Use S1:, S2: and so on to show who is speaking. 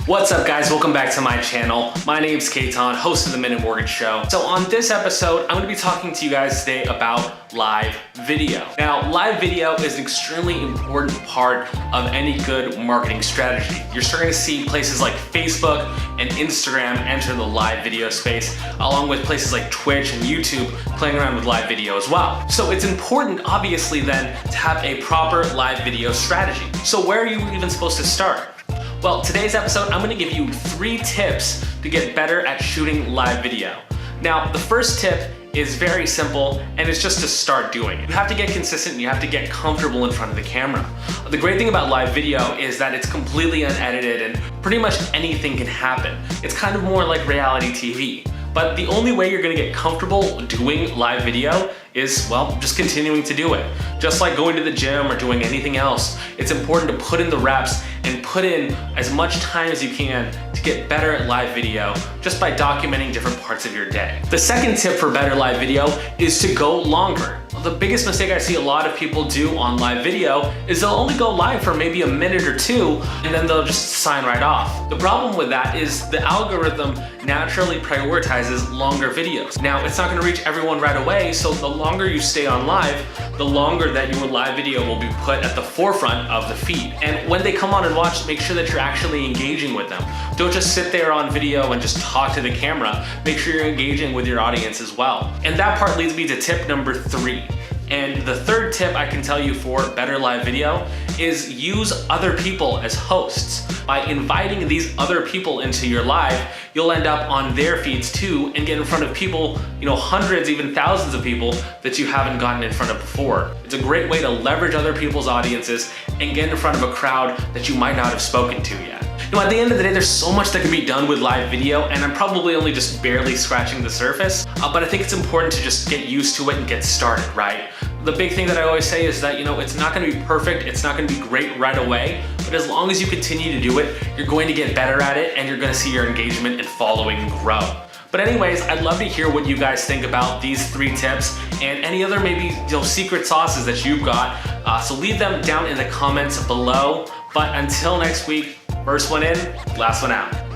S1: What's up guys, welcome back to my channel. My name's Caton, host of the Minute Mortgage Show. So on this episode, I'm gonna be talking to you guys today about live video. Now, live video is an extremely important part of any good marketing strategy. You're starting to see places like Facebook and Instagram enter the live video space, along with places like Twitch and YouTube playing around with live video as well. So it's important, obviously then, to have a proper live video strategy. So where are you even supposed to start? Well, today's episode, I'm gonna give you 3 tips to get better at shooting live video. Now, the first tip is very simple, and it's just to start doing it. You have to get consistent and you have to get comfortable in front of the camera. The great thing about live video is that it's completely unedited and pretty much anything can happen. It's kind of more like reality TV. But the only way you're gonna get comfortable doing live video is, well, just continuing to do it. Just like going to the gym or doing anything else, it's important to put in the reps and put in as much time as you can to get better at live video just by documenting different parts of your day. The second tip for better live video is to go longer. The biggest mistake I see a lot of people do on live video is they'll only go live for maybe a minute or 2 and then they'll just sign right off. The problem with that is the algorithm naturally prioritizes longer videos. Now, it's not gonna reach everyone right away, so the longer you stay on live, the longer that your live video will be put at the forefront of the feed. And when they come on and watch, make sure that you're actually engaging with them. Don't just sit there on video and just talk to the camera. Make sure you're engaging with your audience as well. And that part leads me to tip number 3. And the third tip I can tell you for better live video is use other people as hosts. By inviting these other people into your live, you'll end up on their feeds too and get in front of people, hundreds, even thousands of people that you haven't gotten in front of before. It's a great way to leverage other people's audiences and get in front of a crowd that you might not have spoken to yet. At the end of the day, there's so much that can be done with live video, and I'm probably only just barely scratching the surface, but I think it's important to just get used to it and get started, right? The big thing that I always say is that, it's not gonna be perfect, it's not gonna be great right away, but as long as you continue to do it, you're going to get better at it and you're gonna see your engagement and following grow. But anyways, I'd love to hear what you guys think about these 3 tips and any other maybe secret sauces that you've got. So leave them down in the comments below. But until next week, first one in, last one out.